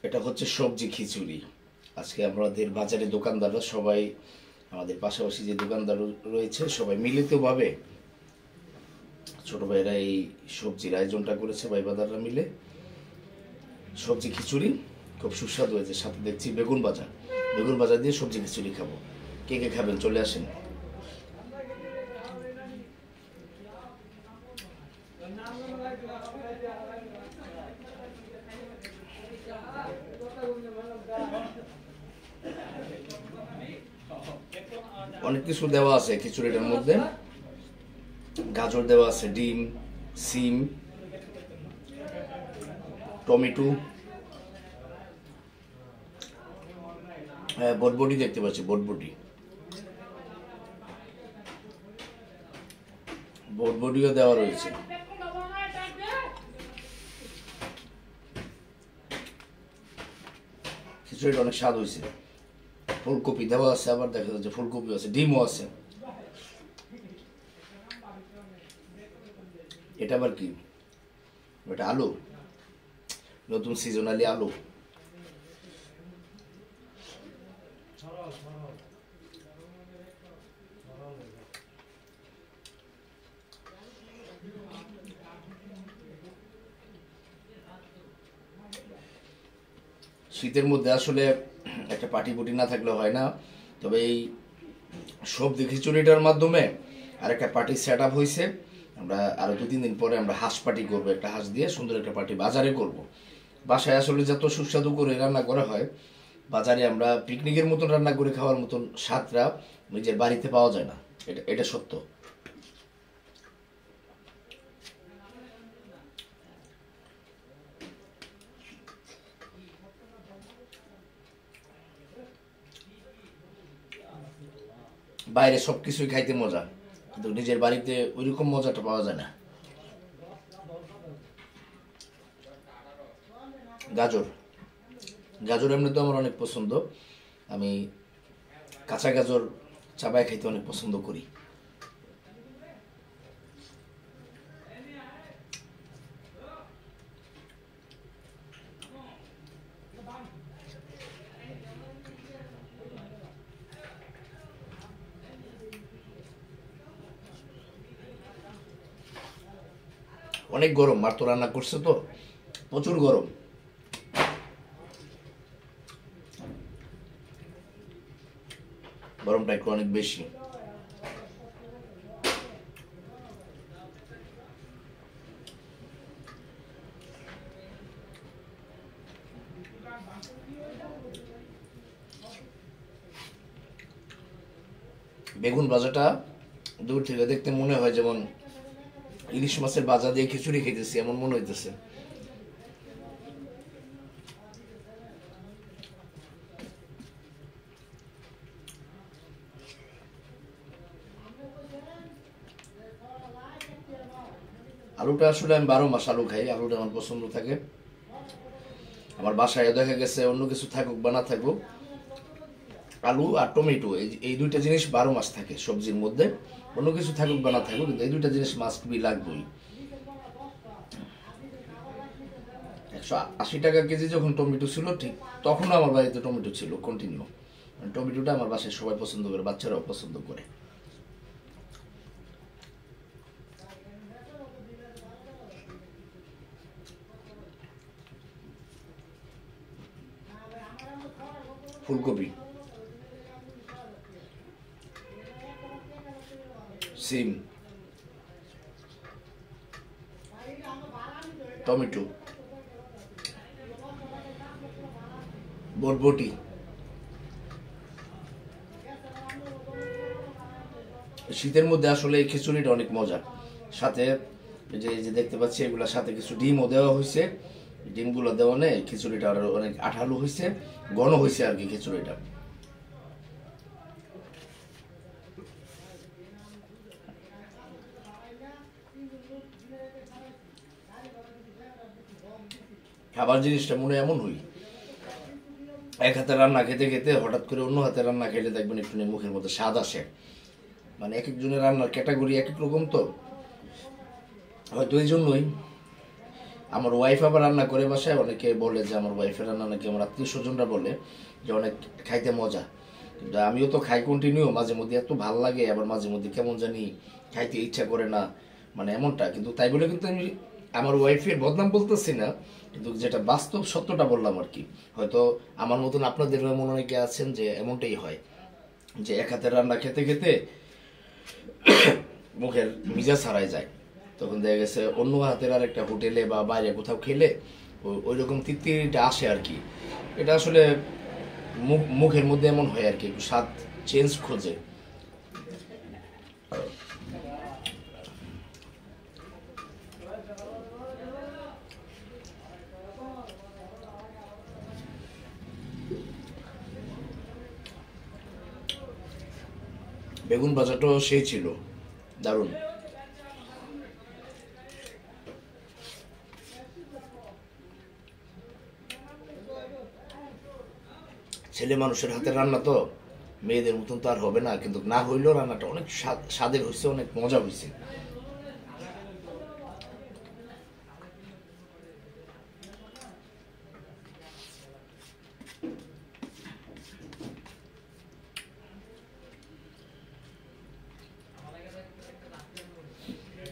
এটা হচ্ছে সবজি খিচুড়ি। আজকে আমাদের বাজারে দোকানদাররা সবাই, আমাদের পাশাপাশি যে দোকানদার রয়েছে সবাই মিলিতভাবে ছোট ভাইরা এই সবজির আয়োজনটা করেছে। ভাইবাদাররা মিলে সবজি খিচুড়ি খুব সুস্বাদু হয়েছে। সাথে দেখছি বেগুন ভাজা দিয়ে সবজি খিচুড়ি খাবো। কে কে খাবেন চলে আসেন। অনেক কিছু দেওয়া আছে খিচুড়িটার মধ্যে। গাজর দেওয়া আছে, ডিম, সিম, টমেটো, বটবটি দেখতে পাচ্ছি, বটবটিও দেওয়া রয়েছে। খিচুড়িটা অনেক স্বাদ হয়েছে। ফুলকপি দেওয়া আছে, আবার দেখা যাচ্ছে ফুলকপি আছে, ডিমও আছে। এটা আবার কি? এটা আলু, নতুন সিজনালি আলু। শীতের মধ্যে আসলে একটা পাটিপুটি না থাকলে হয় না। তবে এই সবজি খিচুড়িটার মাধ্যমে আর একটা পার্টি সেট আপ হয়েছে। আমরা আরো 2-3 দিন পরে আমরা হাঁস পার্টি করবো, একটা হাঁস দিয়ে সুন্দর একটা পার্টি বাজারে করব। বাসায় আসলে যত সুস্বাদু করে রান্না করা হয়, বাজারে আমরা পিকনিকের মতন রান্না করে খাওয়ার মতন স্বাদটা নিজের বাড়িতে পাওয়া যায় না। এটা সত্য। বাইরে সবকিছুই খাইতে মজা, কিন্তু নিজের বাড়িতে ওইরকম মজাটা পাওয়া যায় না। গাজর এমনি তো আমার অনেক পছন্দ। আমি কাঁচা গাজর চাবায় খাইতে অনেক পছন্দ করি। অনেক গরম, মার তো রান্না করছে তো প্রচুর গরম। গরমটা একটু অনেক বেশি। বেগুন ভাজাটা দূর থেকে দেখতে মনে হয় যেমন ইলিশ মাছের ভাজা দিয়ে খিচুড়ি খেতেছি এমন মনে হইতেছে। আলুটা আসলে আমি 12 মাস আলু খাই, আলুটা আমার পছন্দ থাকে। আমার বাসায় দেখা গেছে অন্য কিছু থাকুক বা না থাকুক, আলু আর টমেটো এই দুইটা জিনিস 12 মাস থাকে সবজির মধ্যে। অন্য কিছু থাকুক বা না থাকুক, কিন্তু এই দুইটা জিনিস মাস্ট বি লাগবেই। 180 টাকা কেজি যখন টমেটো ছিল, ঠিক তখনও আমার বাড়িতে টমেটো ছিল কন্টিনিউ। টমেটোটা আমার বাসায় সবাই পছন্দ করে, বাচ্চারাও পছন্দ করে। ফুলকপি, সিম, টমেটো, বরবটি। শীতের মধ্যে আসলে এই খিচুড়িটা অনেক মজা। সাথে এই যে দেখতে পাচ্ছি এগুলোর সাথে কিছু ডিমও দেওয়া হয়েছে। ডিমগুলো দেওয়া নেই, খিচুড়িটা আরো অনেক আঠালো হয়েছে, ঘন হয়েছে আর কি খিচুড়িটা। খাবার জিনিসটা মনে এমন হই, এক হাতে রান্না খেতে খেতে হঠাৎ করে অন্য হাতে রান্না খেলে দেখবেন একটু মুখের মধ্যে স্বাদ আসে। মানে এক একজনের রান্নার ক্যাটাগরি এক এক রকম, তো হয়তো এই জন্যই আমার ওয়াইফ আবার রান্না করে বাসায়, অনেকে বলে যে আমার ওয়াইফের রান্না নাকি আমার আত্মীয় স্বজনরা বলে যে অনেক খাইতে মজা। কিন্তু আমিও তো খাই কন্টিনিউ, মাঝে মধ্যে এত ভালো লাগে, আবার মাঝে মধ্যে কেমন জানি খাইতে ইচ্ছা করে না, মানে এমনটা। কিন্তু তাই বলে কিন্তু আমি আমার ওয়াইফের বদনাম বলতেছি না, কিন্তু যেটা বাস্তব সত্যটা বললাম আর কি। হয়তো আমার মতন আপনাদের মনে অনেকে আছেন যে এমনটাই হয়, যে এক হাতের রান্না খেতে খেতে মুখের মিজাজ হারায় যায়, তখন দেখা গেছে অন্য হাতের আর একটা হোটেলে বা বাইরে কোথাও খেলে ওই রকম তৃপ্তিটা আসে আর কি। এটা আসলে মুখের মধ্যে এমন হয় আর কি, একটু স্বাদ চেঞ্জ খোঁজে। বেগুন ভাজাটাও সেই ছিল, দারুণ। ছেলে মানুষের হাতের রান্না তো মেয়েদের মতন তো আর হবে না, কিন্তু না হইলেও রান্নাটা অনেক স্বাদের হয়েছে, অনেক মজা হয়েছে।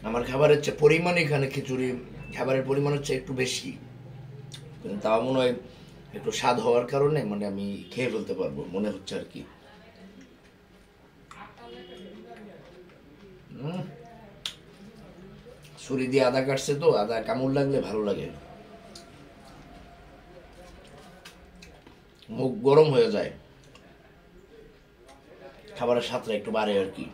আমার খাবারের চেয়ে পরিমাণ এখানে খিচুড়ি খাবারের পরিমাণ হচ্ছে একটু বেশি, কিন্তু তাও মনে হয় একটু স্বাদ হওয়ার কারণে মানে আমি খেয়ে ফেলতে পারবো মনে হচ্ছে আর কি। ছুরি দিয়ে আদা কাটছে তো, আদা কামড় লাগলে ভালো লাগে, মুখ গরম হয়ে যায়, খাবারের স্বাদটা একটু বাড়ে আর কি।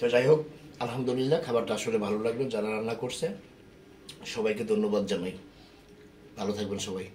তো যাই হোক, আলহামদুলিল্লাহ খাবারটা আসলে ভালো লাগলো, যারা রান্না করছে সবাইকে ধন্যবাদ জানাই। ভালো থাকবেন সবাই।